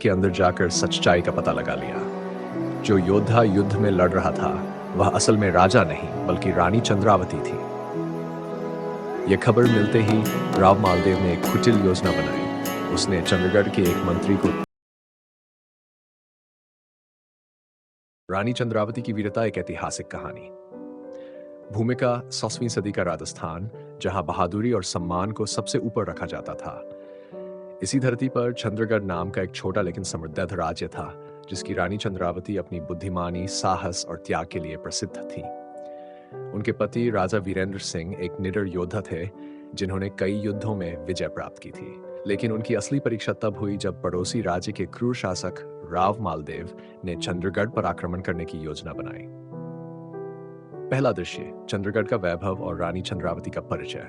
के अंदर जाकर सच्चाई का पता लगा लिया। जो योद्धा युद्ध में लड़ रहा था, वह असल में राजा नहीं, बल्कि रानी चंद्रावती थी। यह खबर मिलते ही राव मालदेव ने एक कुटिल योजना बनाई। उसने चंद्रगढ़ के एक मंत्री को रानी चंद्रावती की वीरता एक ऐतिहासिक कहानी। भूमिका 100वीं सदी का राजस्थान, जहां बहादुरी और सम्मान को सबसे ऊपर रखा जाता था। इसी धरती पर चंद्रगढ़ नाम का एक छोटा लेकिन समृद्ध राज्य था, जिसकी रानी चंद्रावती अपनी बुद्धिमानी, साहस और त्याग के लिए प्रसिद्ध थी। उनके पति राजा वीरेंद्र सिंह एक निडर योद्धा थे, जिन्होंने कई युद्धों में विजय प्राप्त की थी। लेकिन उनकी असली परीक्षा तब हुई जब पड़ोसी राज्य के क्रूर शासक राव मालदेव ने चंद्रगढ़ पर आक्रमण करने की योजना बनाई। पहला दृश्य, चंद्रगढ़ का वैभव और रानी चंद्रावती का परिचय।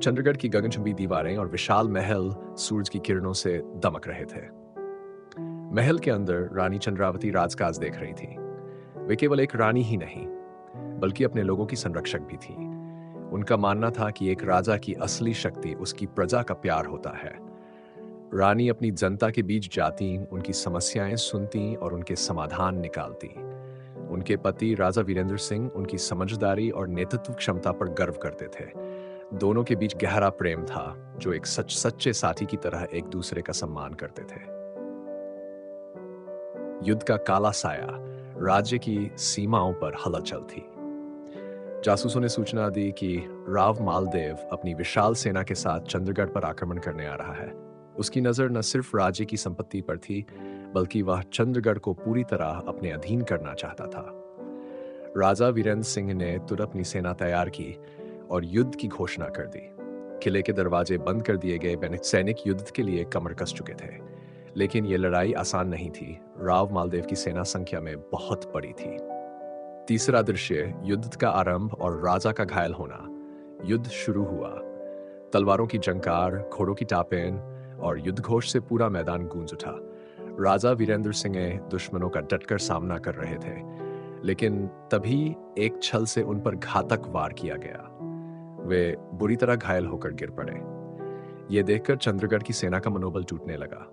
चंद्रगढ़ की गगनचुंबी दीवारें और विशाल महल सूरज की किरणों से दमक रहे थे। महल के अंदर रानी चंद्रावती राजकाज देख रही थी। वे केवल एक रानी ही नहीं, बल्कि अपने लोगों की संरक्षक भी थी। उनका मानना था कि एक राजा की असली शक्ति उसकी प्रजा का प्यार होता है। रानी अपनी जनता के बीच जाती, उनकी समस्याएं सुनती और उनके समाधान निकालती। उनके पति राजा वीरेंद्र सिंह उनकी समझदारी और नेतृत्व क्षमता पर गर्व करते थे। दोनों के बीच गहरा प्रेम था, जो एक सच्चे साथी की तरह एक दूसरे का सम्मान करते थे। युद्ध का काला साया राज्य की सीमाओं पर हलचल थी। जासूसों ने सूचना दी कि राव मालदेव अपनी विशाल सेना के साथ चंद्रगढ़ पर आक्रमण करने आ रहा है। उसकी नजर न सिर्फ राज्य की संपत्ति पर थी, बल्कि वह चंद्रगढ़ को पूरी तरह अपने अधीन करना चाहता था। राजा वीरेंद्र सिंह ने तुरंत अपनी सेना तैयार की और युद्ध की घोषणा कर दी। किले के दरवाजे बंद कर दिए गए। सैनिक युद्ध के लिए कमर कस चुके थे। लेकिन यह लड़ाई आसान नहीं थी। राव मालदेव की सेना संख्या में बहुत बड़ी थी। तीसरा दृश्य, युद्ध का आरंभ और राजा का घायल होना। युद्ध शुरू हुआ। तलवारों की जंकार, घोड़ों की टापें और युद्ध घोष से पूरा मैदान गूंज उठा। राजा वीरेंद्र सिंह दुश्मनों का डटकर सामना कर रहे थे, लेकिन तभी एक छल से उन पर घातक वार किया गया। वे बुरी तरह घायल होकर गिर पड़े। यह देखकर चंद्रगढ़ की सेना का मनोबल टूटने लगा।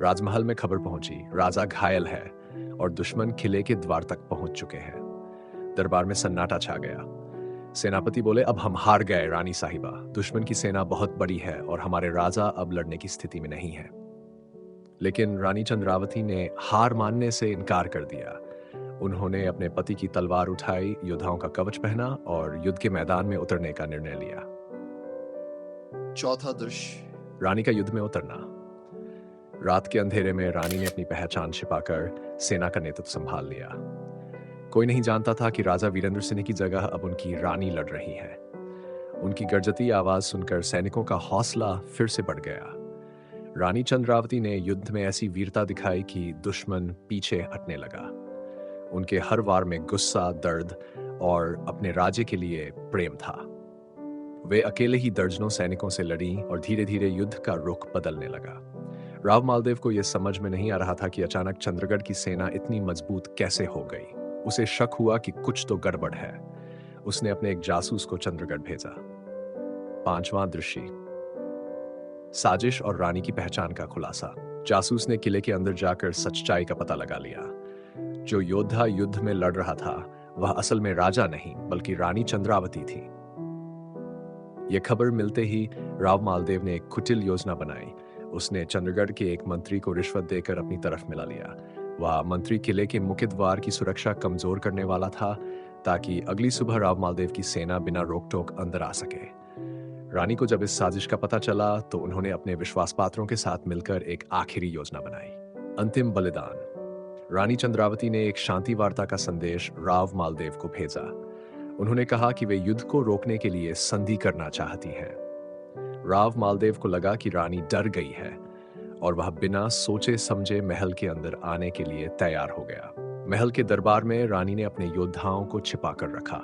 राजमहल में खबर पहुंची, राजा घायल है और दुश्मन किले के द्वार तक पहुंच चुके हैं। दरबार में सन्नाटा छा गया। सेनापति बोले, अब हम हार गए रानी साहिबा। दुश्मन की सेना बहुत बड़ी है और हमारे राजा अब लड़ने की स्थिति में नहीं है। लेकिन रानी चंद्रावती ने हार मानने से इनकार कर दिया। उन्होंने अपने पति की तलवार उठाई, योद्धाओं का कवच पहना और युद्ध के मैदान में उतरने का निर्णय लिया। चौथा दृश्य, रानी का युद्ध में उतरना। रात के अंधेरे में रानी ने अपनी पहचान छिपाकर सेना का नेतृत्व संभाल लिया। कोई नहीं जानता था कि राजा वीरेंद्र सिंह की जगह अब उनकी रानी लड़ रही है। उनकी गर्जती आवाज सुनकर सैनिकों का हौसला फिर से बढ़ गया। रानी चंद्रावती ने युद्ध में ऐसी वीरता दिखाई कि दुश्मन पीछे हटने लगा। उनके हर वार में गुस्सा, दर्द और अपने राज्य के लिए प्रेम था। वे अकेले ही दर्जनों सैनिकों से लड़ी और धीरे धीरे युद्ध का रुख बदलने लगा। राव मालदेव को यह समझ में नहीं आ रहा था कि अचानक चंद्रगढ़ की सेना इतनी मजबूत कैसे हो गई। उसे शक हुआ कि कुछ तो गड़बड़ है। उसने अपने एक जासूस को चंद्रगढ़ भेजा। पांचवां दृश्य, साजिश और रानी की पहचान का खुलासा। जासूस ने किले के अंदर जाकर सच्चाई का पता लगा लिया। जो योद्धा युद्ध में लड़ रहा था, वह असल में राजा नहीं, बल्कि रानी चंद्रावती थी। यह खबर मिलते ही राव मालदेव ने एक कुटिल योजना बनाई। उसने चंद्रगढ़ के एक मंत्री को रिश्वत देकर अपनी तरफ मिला लिया। वह मंत्री किले के मुख्य द्वार की सुरक्षा कमजोर करने वाला था, ताकि अगली सुबह राव मालदेव की सेना बिना रोक टोक अंदर आ सके। रानी को जब इस साजिश का पता चला, तो उन्होंने अपने विश्वास पात्रों के साथ मिलकर एक आखिरी योजना बनाई। अंतिम बलिदान। रानी चंद्रावती ने एक शांति वार्ता का संदेश राव मालदेव को भेजा। उन्होंने कहा कि वे युद्ध को रोकने के लिए संधि करना चाहती हैं। राव मालदेव को लगा कि रानी डर गई है और वह बिना सोचे समझे महल के अंदर आने के लिए तैयार हो गया। महल के दरबार में रानी ने अपने योद्धाओं को छिपाकर रखा।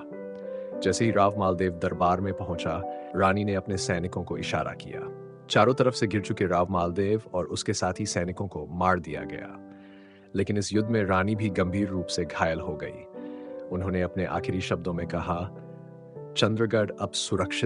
जैसे ही राव मालदेव दरबार में पहुंचा, रानी ने अपने सैनिकों को इशारा किया। चारों तरफ से घिर चुके राव मालदेव और उसके साथी सैनिकों को मार दिया गया। लेकिन इस युद्ध में रानी भी गंभीर रूप से घायल हो गई। उन्होंने अपने आखिरी शब्दों में कहा, चंद्रगढ़ अब सुरक्षित